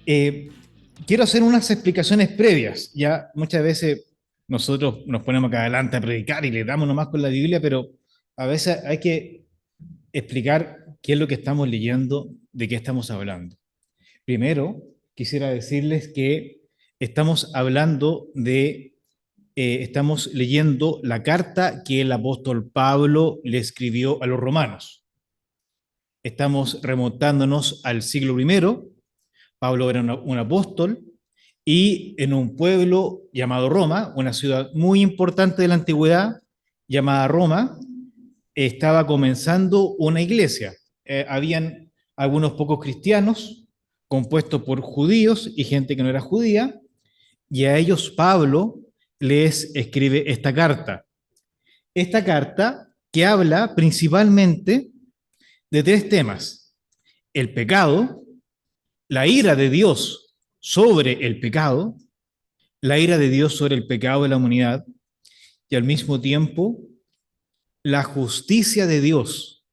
Eh, Quiero hacer unas explicaciones previas. Ya muchas veces nosotros nos ponemos acá adelante a predicar y le damos nomás con la Biblia, pero a veces hay que explicar qué es lo que estamos leyendo, de qué estamos hablando. Primero, quisiera decirles que estamos hablando estamos leyendo la carta que el apóstol Pablo le escribió a los romanos. Estamos remontándonos al siglo primero. Pablo era un apóstol y en un pueblo llamado Roma, una ciudad muy importante de la antigüedad llamada Roma, estaba comenzando una iglesia. Habían algunos pocos cristianos compuestos por judíos y gente que no era judía, y a ellos Pablo les escribe esta carta. Esta carta que habla principalmente de tres temas: el pecado, la ira de Dios sobre el pecado, la ira de Dios sobre el pecado de la humanidad, y al mismo tiempo la justicia de Dios,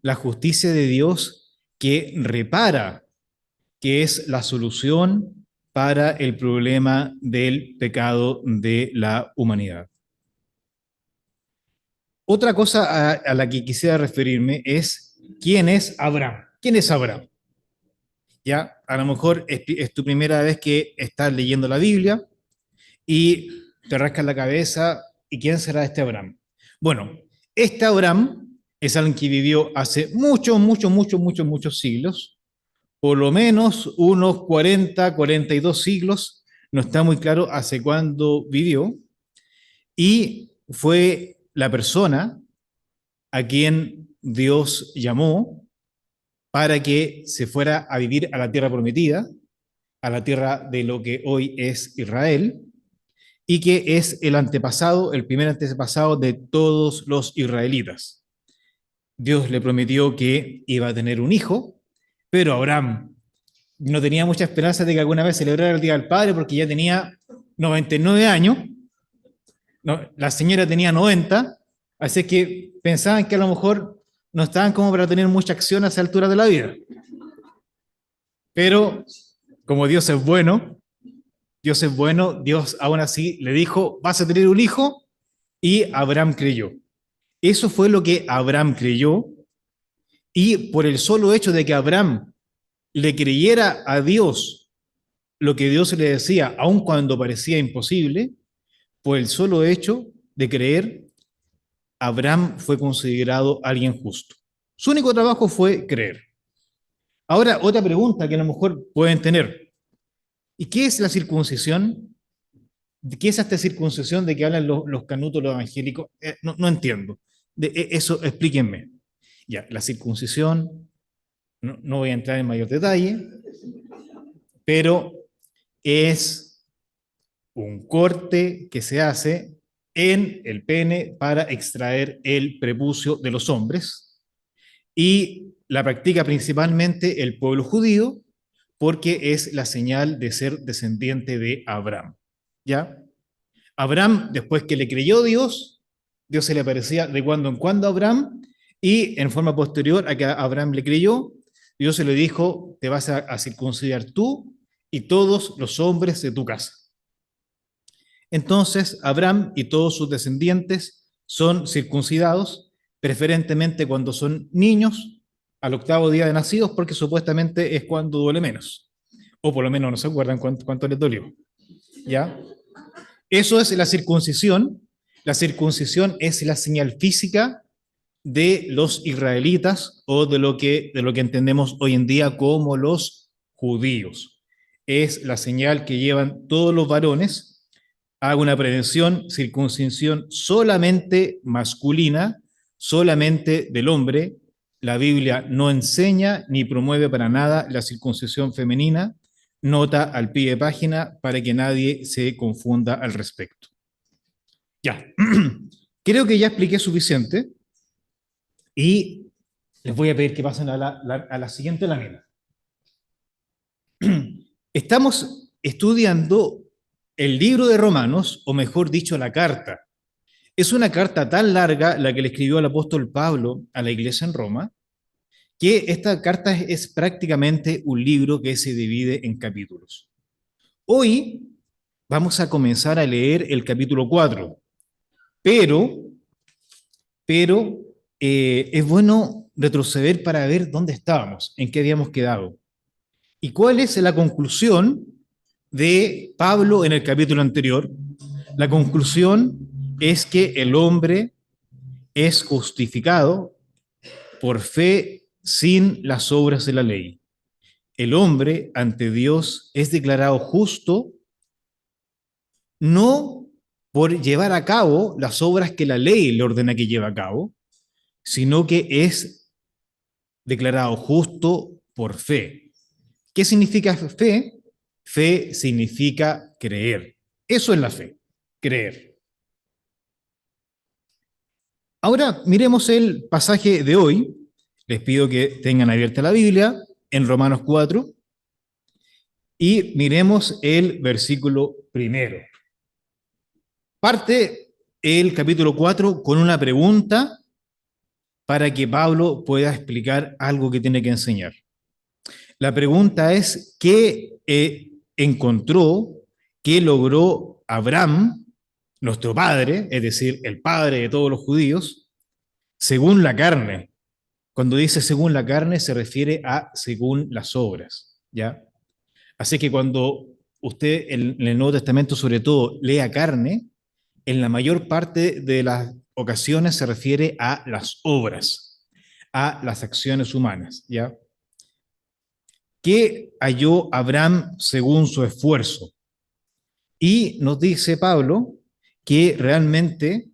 la justicia de Dios que repara, que es la solución para el problema del pecado de la humanidad. Otra cosa a la que quisiera referirme es quién es Abraham. ¿Quién es Abraham? Ya, a lo mejor es tu primera vez que estás leyendo la Biblia y te rascas la cabeza, ¿y quién será este Abraham? Bueno, este Abraham es alguien que vivió hace muchos siglos, por lo menos unos 42 siglos, no está muy claro hace cuándo vivió, y fue la persona a quien Dios llamó para que se fuera a vivir a la tierra prometida, a la tierra de lo que hoy es Israel, y que es el antepasado, el primer antepasado de todos los israelitas. Dios le prometió que iba a tener un hijo, pero Abraham no tenía mucha esperanza de que alguna vez celebrara el Día del Padre porque ya tenía 99 años, no, la señora tenía 90, así que pensaban que a lo mejor no estaban como para tener mucha acción a esa altura de la vida. Pero como Dios es bueno, Dios aún así le dijo, vas a tener un hijo, y Abraham creyó. Eso fue lo que Abraham creyó, y por el solo hecho de que Abraham le creyera a Dios lo que Dios le decía, aun cuando parecía imposible, por el solo hecho de creer, Abraham fue considerado alguien justo. Su único trabajo fue creer. Ahora, otra pregunta que a lo mejor pueden tener: ¿y qué es la circuncisión? ¿Qué es esta circuncisión de que hablan los canutos, los evangélicos? No entiendo. Eso explíquenme. Ya, la circuncisión, no voy a entrar en mayor detalle, pero es un corte que se hace en el pene para extraer el prepucio de los hombres, y la practica principalmente el pueblo judío porque es la señal de ser descendiente de Abraham. ¿Ya? Abraham, después que le creyó Dios, Dios se le aparecía de cuando en cuando a Abraham, y en forma posterior a que Abraham le creyó, Dios se le dijo, te vas a circuncidar tú y todos los hombres de tu casa. Entonces, Abraham y todos sus descendientes son circuncidados, preferentemente cuando son niños, al octavo día de nacidos, porque supuestamente es cuando duele menos. O por lo menos no se acuerdan cuánto les dolió. ¿Ya? Eso es la circuncisión. La circuncisión es la señal física de los israelitas, o de lo que entendemos hoy en día como los judíos. Es la señal que llevan todos los varones. Hago una prevención: circuncisión solamente masculina, solamente del hombre. La Biblia no enseña ni promueve para nada la circuncisión femenina. Nota al pie de página para que nadie se confunda al respecto. Ya, creo que ya expliqué suficiente y les voy a pedir que pasen a la siguiente lámina. Estamos estudiando el libro de Romanos, o mejor dicho, la carta. Es una carta tan larga la que le escribió el apóstol Pablo a la iglesia en Roma, que esta carta es prácticamente un libro que se divide en capítulos. Hoy vamos a comenzar a leer el capítulo 4, pero, pero es bueno retroceder para ver dónde estábamos, en qué habíamos quedado. ¿Y cuál es la conclusión de Pablo en el capítulo anterior? La conclusión es que el hombre es justificado por fe sin las obras de la ley. El hombre ante Dios es declarado justo no por llevar a cabo las obras que la ley le ordena que lleve a cabo, sino que es declarado justo por fe. ¿Qué significa fe? Fe significa creer. Eso es la fe, creer. Ahora miremos el pasaje de hoy. Les pido que tengan abierta la Biblia en Romanos 4 y miremos el versículo primero. Parte el capítulo 4 con una pregunta para que Pablo pueda explicar algo que tiene que enseñar. La pregunta es, ¿qué encontró, qué logró Abraham, nuestro padre, es decir, el padre de todos los judíos, según la carne? Cuando dice según la carne se refiere a según las obras, ¿ya? Así que cuando usted en el Nuevo Testamento sobre todo lea carne, en la mayor parte de las ocasiones se refiere a las obras, a las acciones humanas, ¿ya? ¿Qué halló Abraham según su esfuerzo? Y nos dice Pablo que realmente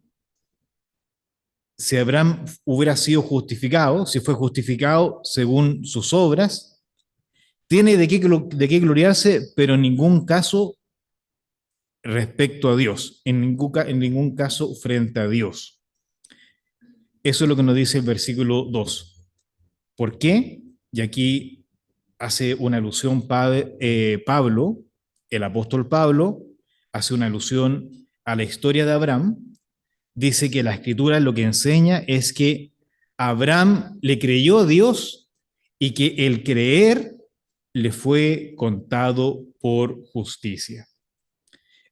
si Abraham hubiera sido justificado, si fue justificado según sus obras, tiene de qué gloriarse, pero en ningún caso respecto a Dios, en ningún caso frente a Dios. Eso es lo que nos dice el versículo 2. ¿Por qué? Y aquí hace una alusión Pablo, el apóstol Pablo, hace una alusión a la historia de Abraham. Dice que la escritura lo que enseña es que Abraham le creyó a Dios y que el creer le fue contado por justicia.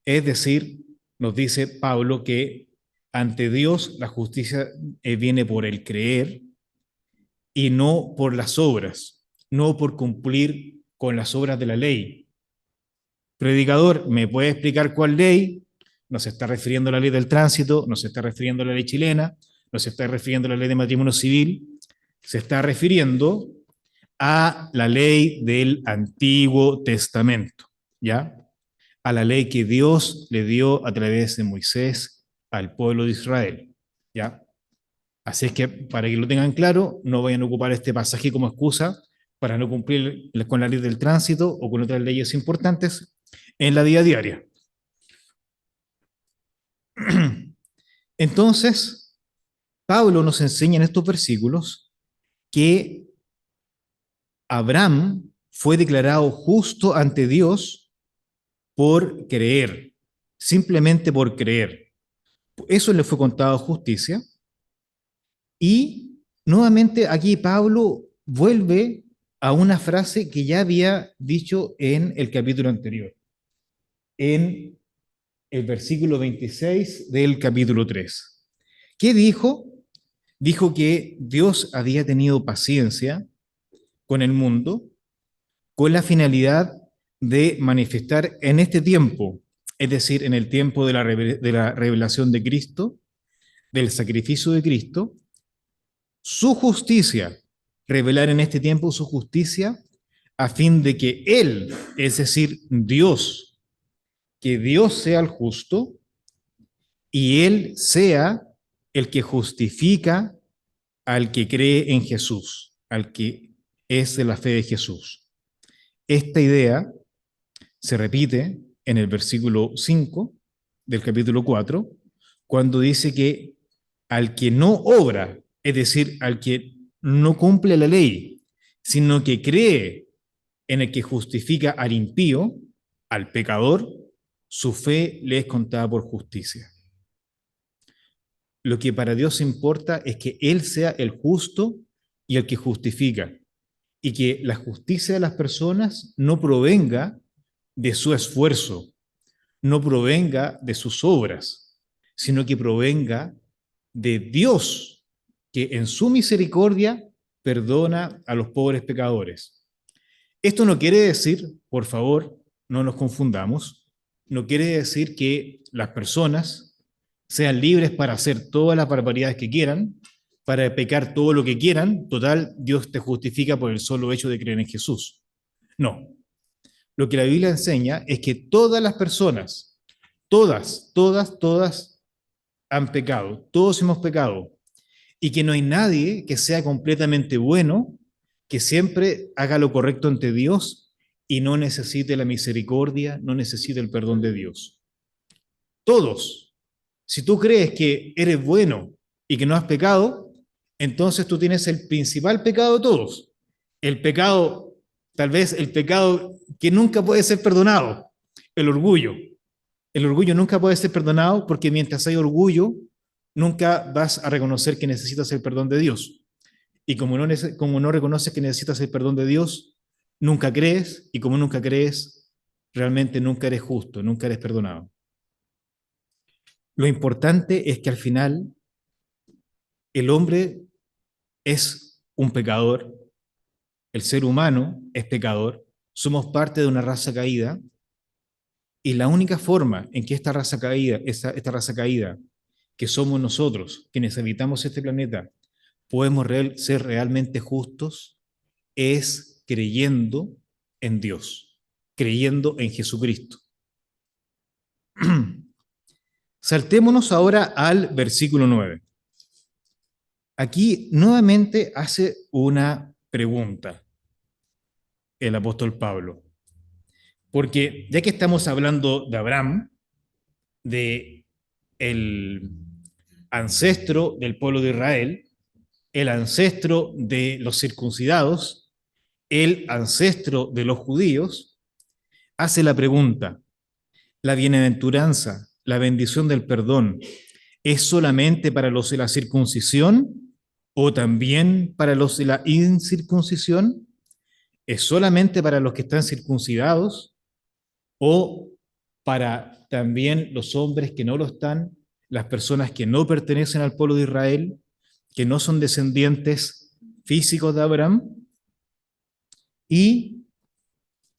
Es decir, nos dice Pablo que ante Dios la justicia viene por el creer y no por las obras, no por cumplir con las obras de la ley. Predicador, ¿me puede explicar cuál ley? No se está refiriendo a la ley del tránsito, no se está refiriendo a la ley chilena, no se está refiriendo a la ley de matrimonio civil, se está refiriendo a la ley del Antiguo Testamento, ¿ya? A la ley que Dios le dio a través de Moisés al pueblo de Israel, ¿ya? Así es que para que lo tengan claro, no vayan a ocupar este pasaje como excusa para no cumplir con la ley del tránsito o con otras leyes importantes en la vida diaria. Entonces, Pablo nos enseña en estos versículos que Abraham fue declarado justo ante Dios por creer, simplemente por creer. Eso le fue contado justicia. Y nuevamente aquí Pablo vuelve a una frase que ya había dicho en el capítulo anterior, en el versículo 26 del capítulo 3. ¿Qué dijo? Dijo que Dios había tenido paciencia con el mundo con la finalidad de manifestar en este tiempo, es decir, en el tiempo de la revelación de Cristo, del sacrificio de Cristo, su justicia, revelar en este tiempo su justicia a fin de que Él, es decir, Dios, que Dios sea el justo y Él sea el que justifica al que cree en Jesús, al que es de la fe de Jesús. Esta idea se repite en el versículo 5 del capítulo 4, cuando dice que al que no obra, es decir, al que no cumple la ley, sino que cree en el que justifica al impío, al pecador, su fe le es contada por justicia. Lo que para Dios importa es que Él sea el justo y el que justifica, y que la justicia de las personas no provenga de su esfuerzo, no provenga de sus obras, sino que provenga de Dios, que en su misericordia perdona a los pobres pecadores. Esto no quiere decir, por favor, no nos confundamos, no quiere decir que las personas sean libres para hacer todas las barbaridades que quieran, para pecar todo lo que quieran. Total, Dios te justifica por el solo hecho de creer en Jesús. No. Lo que la Biblia enseña es que todas las personas, todas han pecado, todos hemos pecado, y que no hay nadie que sea completamente bueno, que siempre haga lo correcto ante Dios y no necesite la misericordia, no necesite el perdón de Dios. Todos. Si tú crees que eres bueno y que no has pecado, entonces tú tienes el principal pecado de todos. El pecado, tal vez el pecado que nunca puede ser perdonado, el orgullo. El orgullo nunca puede ser perdonado porque mientras hay orgullo, nunca vas a reconocer que necesitas el perdón de Dios. Y como no reconoces que necesitas el perdón de Dios, nunca crees, y como nunca crees, realmente nunca eres justo, nunca eres perdonado. Lo importante es que al final el hombre es un pecador, el ser humano es pecador, somos parte de una raza caída, y la única forma en que esta raza caída, que somos nosotros, quienes habitamos este planeta, podemos ser realmente justos, es creyendo en Dios, creyendo en Jesucristo. Saltémonos ahora al versículo 9. Aquí nuevamente hace una pregunta el apóstol Pablo, porque ya que estamos hablando de Abraham, de el ancestro del pueblo de Israel, el ancestro de los circuncidados, el ancestro de los judíos, hace la pregunta: ¿la bienaventuranza, la bendición del perdón, es solamente para los de la circuncisión o también para los de la incircuncisión? ¿Es solamente para los que están circuncidados o para también los hombres que no lo están, las personas que no pertenecen al pueblo de Israel, que no son descendientes físicos de Abraham? Y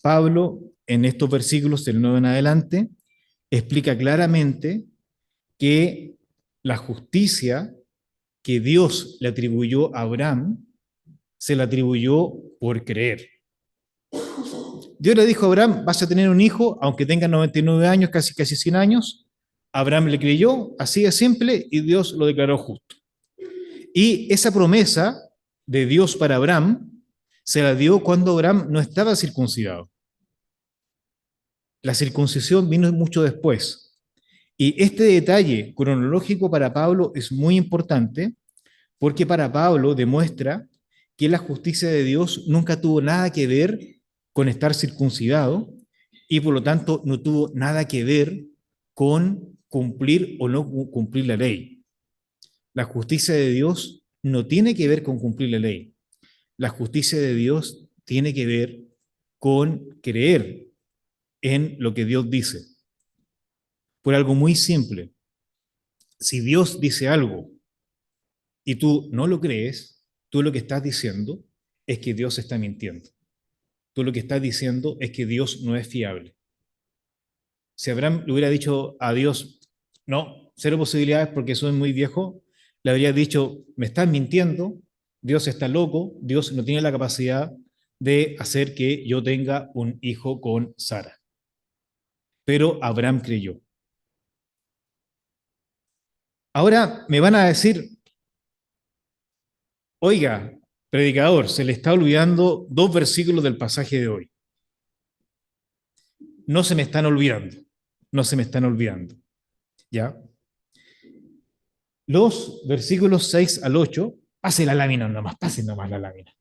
Pablo, en estos versículos del 9 en adelante, explica claramente que la justicia que Dios le atribuyó a Abraham se la atribuyó por creer. Dios le dijo a Abraham: vas a tener un hijo, aunque tenga 99 años, casi 100 años. Abraham le creyó, así de simple, y Dios lo declaró justo. Y esa promesa de Dios para Abraham se la dio cuando Abraham no estaba circuncidado. La circuncisión vino mucho después. Y este detalle cronológico para Pablo es muy importante, porque para Pablo demuestra que la justicia de Dios nunca tuvo nada que ver con estar circuncidado, y por lo tanto no tuvo nada que ver con cumplir o no cumplir la ley. La justicia de Dios no tiene que ver con cumplir la ley. La justicia de Dios tiene que ver con creer en lo que Dios dice. Por algo muy simple: si Dios dice algo y tú no lo crees, tú lo que estás diciendo es que Dios está mintiendo. Tú lo que estás diciendo es que Dios no es fiable. Si Abraham le hubiera dicho a Dios: no, cero posibilidades porque soy muy viejo, le habría dicho: me estás mintiendo, Dios está loco, Dios no tiene la capacidad de hacer que yo tenga un hijo con Sara. Pero Abraham creyó. Ahora me van a decir: oiga, predicador, se le está olvidando dos versículos del pasaje de hoy. No se me están olvidando, no se me están olvidando. ¿Ya? Los versículos 6 al 8, pase la lámina nomás, pase nomás la lámina.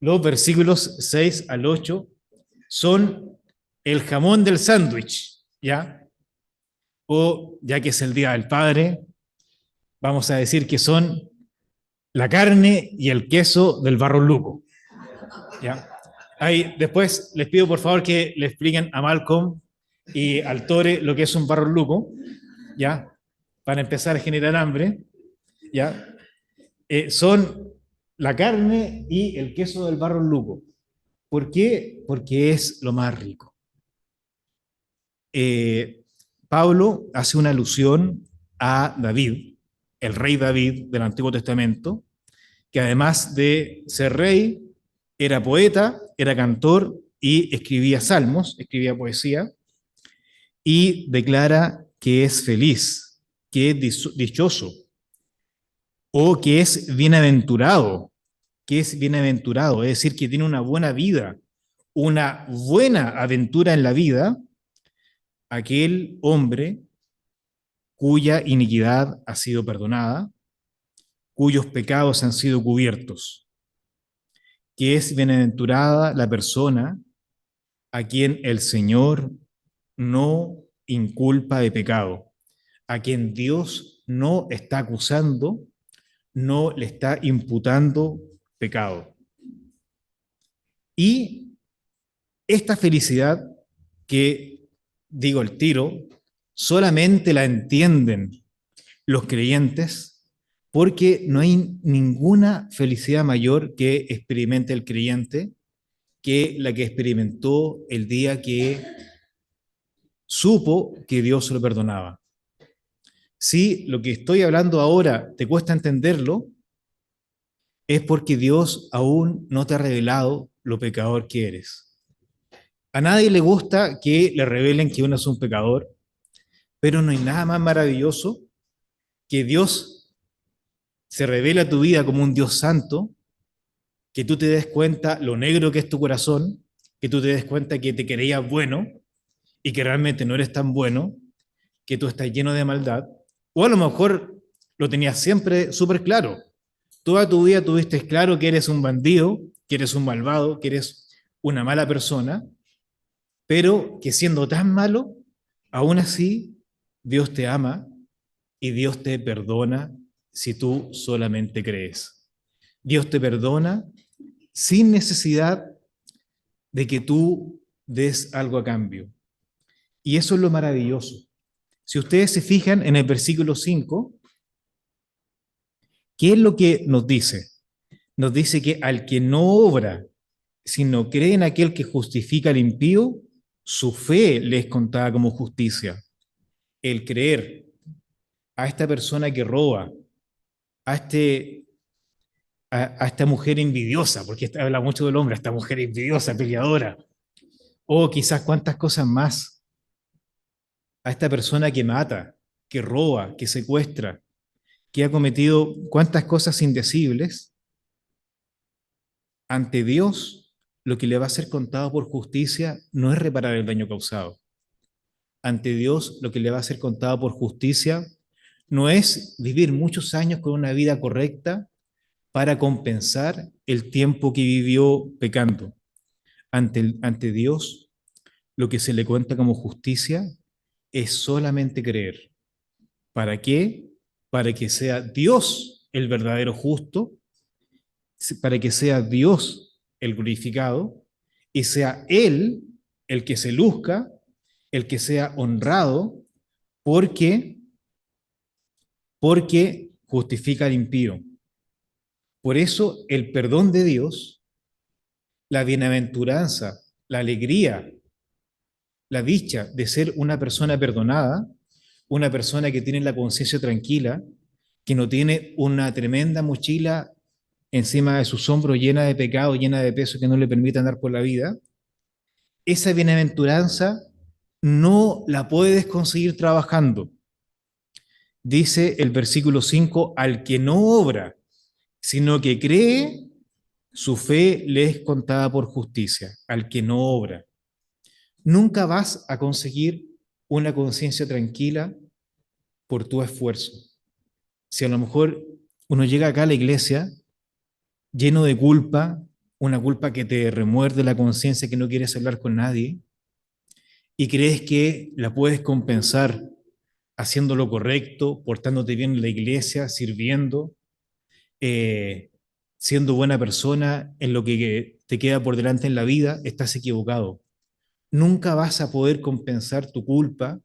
Los versículos 6 al 8 son el jamón del sándwich, ¿ya? O ya que es el Día del Padre, vamos a decir que son la carne y el queso del barro luco. ¿Ya? Ahí, después les pido por favor que le expliquen a Malcolm y al Tore lo que es un barro luco, ¿ya? Para empezar a generar hambre, ¿ya? Son la carne y el queso del barro luco. ¿Por qué? Porque es lo más rico. Eh, Pablo hace una alusión a David, el rey David del Antiguo Testamento, que además de ser rey, era poeta, era cantor y escribía salmos, escribía poesía, y declara que es feliz, que es dichoso, o que es bienaventurado, es decir, que tiene una buena vida, una buena aventura en la vida, aquel hombre cuya iniquidad ha sido perdonada, cuyos pecados han sido cubiertos, que es bienaventurada la persona a quien el Señor no inculpa de pecado, a quien Dios no está acusando, no le está imputando pecado. Y esta felicidad que, digo el tiro, solamente la entienden los creyentes porque no hay ninguna felicidad mayor que experimente el creyente que la que experimentó el día que supo que Dios se lo perdonaba. Si lo que estoy hablando ahora te cuesta entenderlo, es porque Dios aún no te ha revelado lo pecador que eres. A nadie le gusta que le revelen que uno es un pecador, pero no hay nada más maravilloso que Dios se revela a tu vida como un Dios santo, que tú te des cuenta lo negro que es tu corazón, que tú te des cuenta que te creías bueno y que realmente no eres tan bueno, que tú estás lleno de maldad, o a lo mejor lo tenías siempre súper claro. Toda tu vida tuviste claro que eres un bandido, que eres un malvado, que eres una mala persona, pero que siendo tan malo, aún así Dios te ama y Dios te perdona si tú solamente crees. Dios te perdona sin necesidad de que tú des algo a cambio. Y eso es lo maravilloso. Si ustedes se fijan en el versículo 5, ¿qué es lo que nos dice? Nos dice que al que no obra, sino cree en aquel que justifica al impío, su fe le es contada como justicia. El creer a esta persona que roba, a, este, a esta mujer envidiosa, porque habla mucho del hombre, a esta mujer envidiosa, peleadora, o quizás cuántas cosas más, a esta persona que mata, que roba, que secuestra, que ha cometido cuántas cosas indecibles, ante Dios lo que le va a ser contado por justicia no es reparar el daño causado. Ante Dios lo que le va a ser contado por justicia no es vivir muchos años con una vida correcta para compensar el tiempo que vivió pecando. Ante Dios lo que se le cuenta como justicia es solamente creer. ¿Para qué? Para que sea Dios el verdadero justo, para que sea Dios el glorificado y sea Él el que se luzca, el que sea honrado, porque, porque justifica al impío. Por eso el perdón de Dios, la bienaventuranza, la alegría, la dicha de ser una persona perdonada, una persona que tiene la conciencia tranquila, que no tiene una tremenda mochila encima de sus hombros llena de pecado, llena de peso que no le permite andar por la vida, esa bienaventuranza no la puedes conseguir trabajando. Dice el versículo 5, al que no obra, sino que cree, su fe le es contada por justicia, al que no obra. Nunca vas a conseguir una conciencia tranquila por tu esfuerzo. Si a lo mejor uno llega acá a la iglesia lleno de culpa, una culpa que te remuerde la conciencia, que no quieres hablar con nadie, y crees que la puedes compensar haciendo lo correcto, portándote bien en la iglesia, sirviendo, eh, siendo buena persona en lo que te queda por delante en la vida, estás equivocado. Nunca vas a poder compensar tu culpa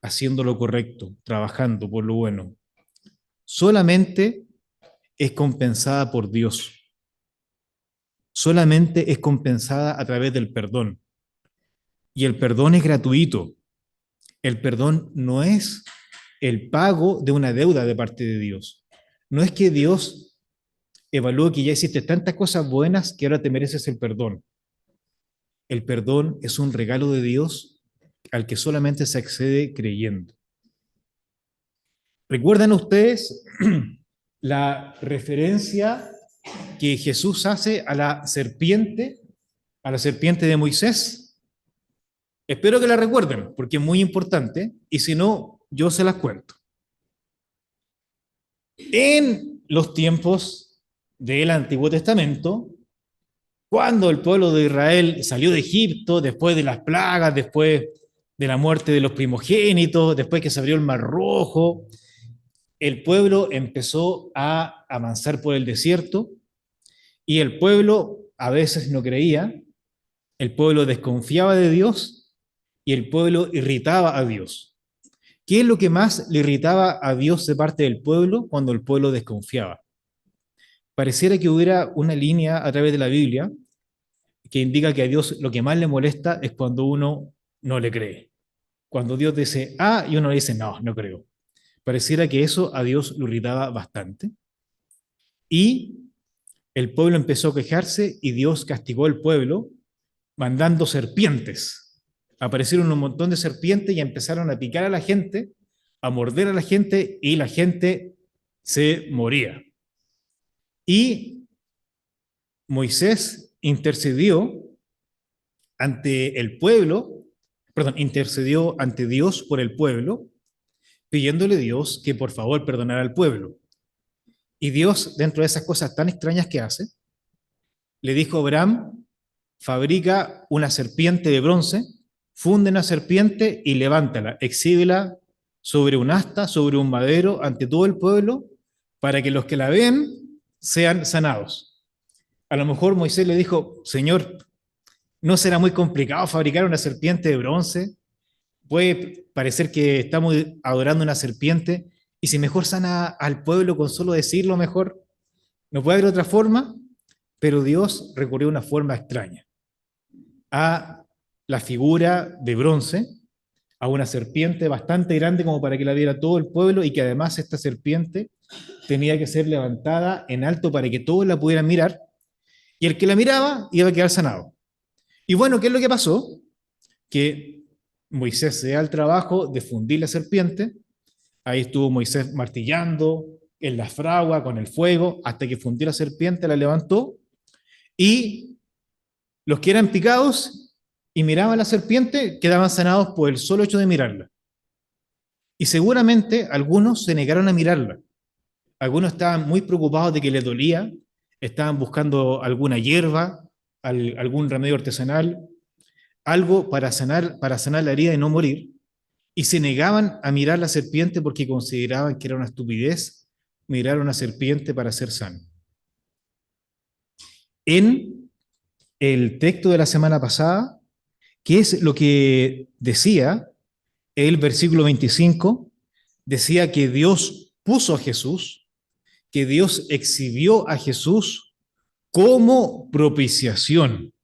haciendo lo correcto, trabajando por lo bueno. Solamente es compensada por Dios. Solamente es compensada a través del perdón. Y el perdón es gratuito. El perdón no es el pago de una deuda de parte de Dios. No es que Dios evalúe que ya hiciste tantas cosas buenas que ahora te mereces el perdón. El perdón es un regalo de Dios al que solamente se accede creyendo. ¿Recuerdan ustedes la referencia que Jesús hace a la serpiente de Moisés? Espero que la recuerden, porque es muy importante, y si no, yo se las cuento. En los tiempos del Antiguo Testamento, cuando el pueblo de Israel salió de Egipto, después de las plagas, después de la muerte de los primogénitos, después que se abrió el Mar Rojo, el pueblo empezó a avanzar por el desierto y el pueblo a veces no creía, el pueblo desconfiaba de Dios y el pueblo irritaba a Dios. ¿Qué es lo que más le irritaba a Dios de parte del pueblo cuando el pueblo desconfiaba? Pareciera que hubiera una línea a través de la Biblia que indica que a Dios lo que más le molesta es cuando uno no le cree. Cuando Dios dice A y uno le dice no, no creo. Pareciera que eso a Dios lo irritaba bastante. Y el pueblo empezó a quejarse y Dios castigó al pueblo mandando serpientes. Aparecieron un montón de serpientes y empezaron a picar a la gente, a morder a la gente y la gente se moría. Y Moisés intercedió ante el pueblo, perdón, intercedió ante Dios por el pueblo, pidiéndole a Dios que por favor perdonara al pueblo. Y Dios, dentro de esas cosas tan extrañas que hace, le dijo a Abraham, fabrica una serpiente de bronce, funde una serpiente y levántala, exhíbela sobre un asta, sobre un madero, ante todo el pueblo, para que los que la ven sean sanados. A lo mejor Moisés le dijo, Señor, ¿no será muy complicado fabricar una serpiente de bronce? Puede parecer que estamos adorando una serpiente y si mejor sana al pueblo con solo decirlo mejor, no puede haber otra forma, pero Dios recurrió a una forma extraña, a la figura de bronce, a una serpiente bastante grande como para que la viera todo el pueblo y que además esta serpiente tenía que ser levantada en alto para que todos la pudieran mirar y el que la miraba iba a quedar sanado. Y bueno, ¿qué es lo que pasó? Que Moisés se da el trabajo de fundir la serpiente, ahí estuvo Moisés martillando en la fragua con el fuego hasta que fundió la serpiente, la levantó y los que eran picados y miraban a la serpiente quedaban sanados por el solo hecho de mirarla. Y seguramente algunos se negaron a mirarla. Algunos estaban muy preocupados de que les dolía, estaban buscando alguna hierba, algún remedio artesanal, algo para sanar la herida y no morir, y se negaban a mirar la serpiente porque consideraban que era una estupidez mirar a una serpiente para ser sano. En el texto de la semana pasada, ¿qué es lo que decía el versículo 25? Decía que Dios puso a Jesús, que Dios exhibió a Jesús como propiciación,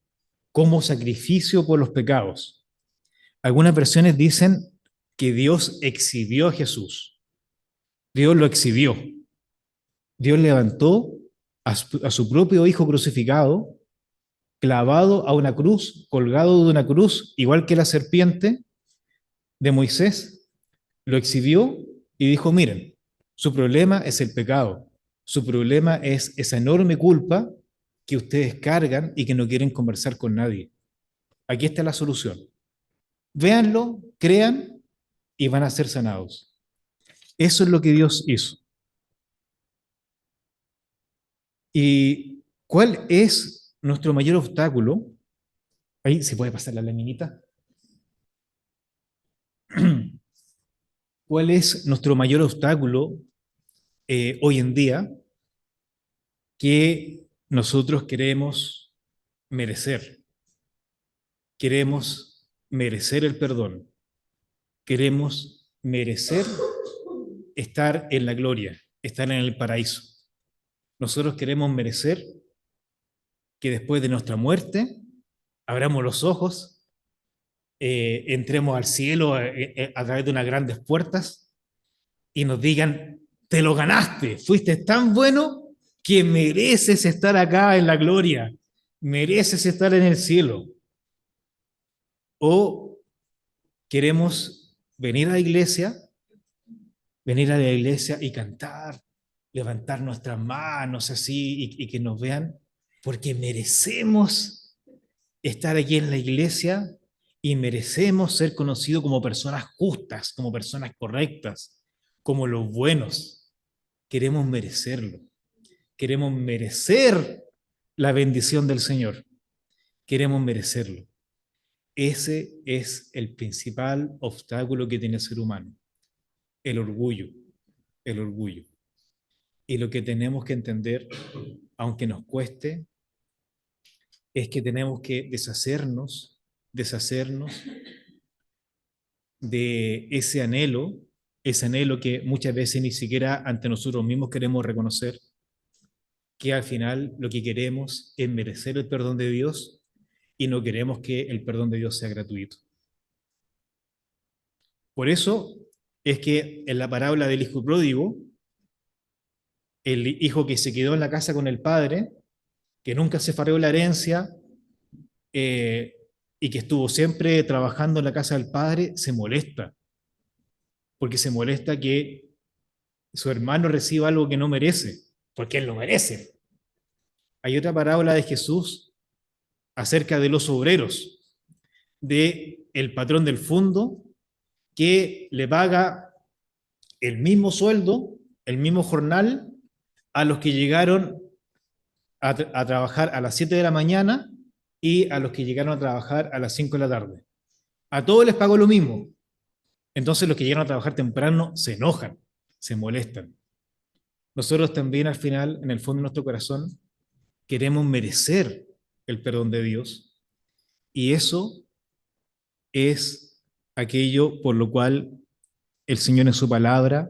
como sacrificio por los pecados. Algunas versiones dicen que Dios exhibió a Jesús. Dios lo exhibió. Dios levantó a su propio Hijo crucificado, clavado a una cruz, colgado de una cruz, igual que la serpiente de Moisés, lo exhibió y dijo, miren, su problema es el pecado, su problema es esa enorme culpa que ustedes cargan y que no quieren conversar con nadie. Aquí está la solución. Véanlo, crean y van a ser sanados. Eso es lo que Dios hizo. ¿Y cuál es nuestro mayor obstáculo? Ahí se puede pasar la laminita. ¿Cuál es nuestro mayor obstáculo hoy en día? que nosotros merecer, queremos merecer el perdón, queremos merecer estar en la gloria, estar en el paraíso. Nosotros queremos merecer que después de nuestra muerte abramos los ojos, entremos al cielo a través de unas grandes puertas y nos digan, te lo ganaste, fuiste tan bueno que mereces estar acá en la gloria, mereces estar en el cielo. O queremos venir a la iglesia y cantar, levantar nuestras manos así y que nos vean, porque merecemos estar aquí en la iglesia y merecemos ser conocidos como personas justas, como personas correctas, como los buenos. Queremos merecerlo. Queremos merecer la bendición del Señor. Queremos merecerlo. Ese es el principal obstáculo que tiene el ser humano, el orgullo, el orgullo. Y lo que tenemos que entender, aunque nos cueste, es que tenemos que deshacernos de ese anhelo que muchas veces ni siquiera ante nosotros mismos queremos reconocer, que al final lo que queremos es merecer el perdón de Dios y no queremos que el perdón de Dios sea gratuito. Por eso es que en la parábola del hijo pródigo, el hijo que se quedó en la casa con el padre, que nunca se farreó la herencia eh, y que estuvo siempre trabajando en la casa del padre, se molesta, porque se molesta que su hermano reciba algo que no merece, porque él lo merece. Hay otra parábola de Jesús acerca de los obreros, de el patrón del fondo que le paga el mismo sueldo, el mismo jornal a los que llegaron a trabajar a las 7 de la mañana y a los que llegaron a trabajar a las 5 de la tarde. A todos les pagó lo mismo. Entonces los que llegaron a trabajar temprano se enojan, se molestan. Nosotros también al final, en el fondo de nuestro corazón, queremos merecer el perdón de Dios y eso es aquello por lo cual el Señor en su palabra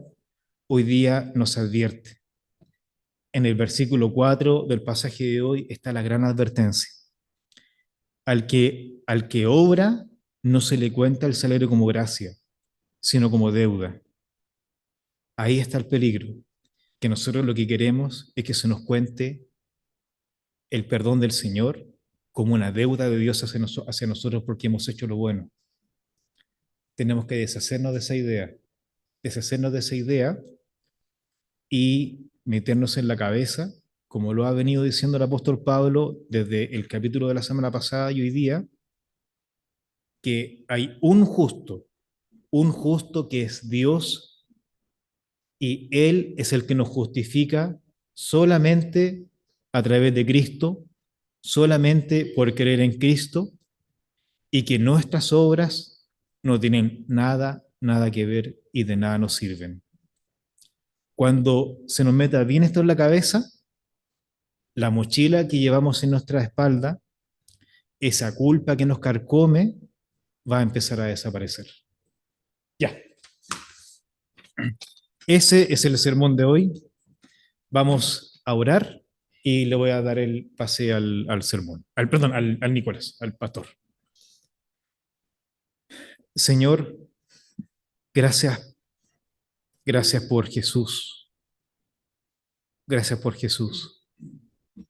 hoy día nos advierte. En el versículo 4 del pasaje de hoy está la gran advertencia. Al que obra no se le cuenta el salario como gracia, sino como deuda. Ahí está el peligro, que nosotros lo que queremos es que se nos cuente el perdón del Señor como una deuda de Dios hacia nosotros porque hemos hecho lo bueno. Tenemos que deshacernos de esa idea y meternos en la cabeza, como lo ha venido diciendo el apóstol Pablo desde el capítulo de la semana pasada y hoy día, que hay un justo que es Dios y Él es el que nos justifica solamente a través de Cristo, solamente por creer en Cristo y que nuestras obras no tienen nada que ver y de nada nos sirven. Cuando se nos meta bien esto en la cabeza, la mochila que llevamos en nuestra espalda, esa culpa que nos carcome, va a empezar a desaparecer. Ya, ese es el sermón de hoy. Vamos a orar y le voy a dar el pase al sermón, perdón, al Nicolás, al pastor. Señor, gracias, gracias por Jesús. Gracias por Jesús.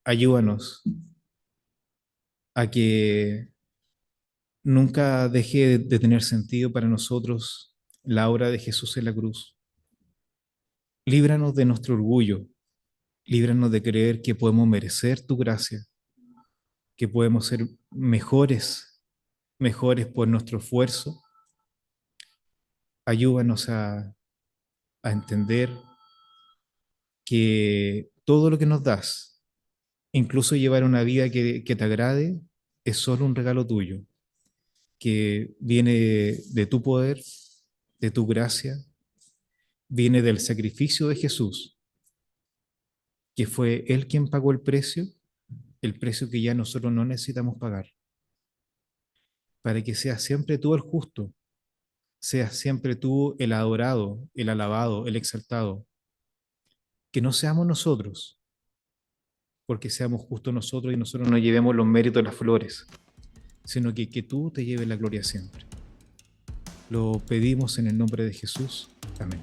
Ayúdanos a que nunca deje de tener sentido para nosotros la obra de Jesús en la cruz. Líbranos de nuestro orgullo, líbranos de creer que podemos merecer tu gracia, que podemos ser mejores por nuestro esfuerzo. Ayúdanos a entender que todo lo que nos das, incluso llevar una vida que te agrade, es solo un regalo tuyo, que viene de tu poder, de tu gracia, viene del sacrificio de Jesús que fue Él quien pagó el precio que ya nosotros no necesitamos pagar, para que seas siempre tú el justo, seas siempre tú el adorado, el alabado, el exaltado, que no seamos nosotros, porque seamos justos nosotros y nosotros no llevemos los méritos de las flores, sino que tú te lleves la gloria siempre. Lo pedimos en el nombre de Jesús. Amén.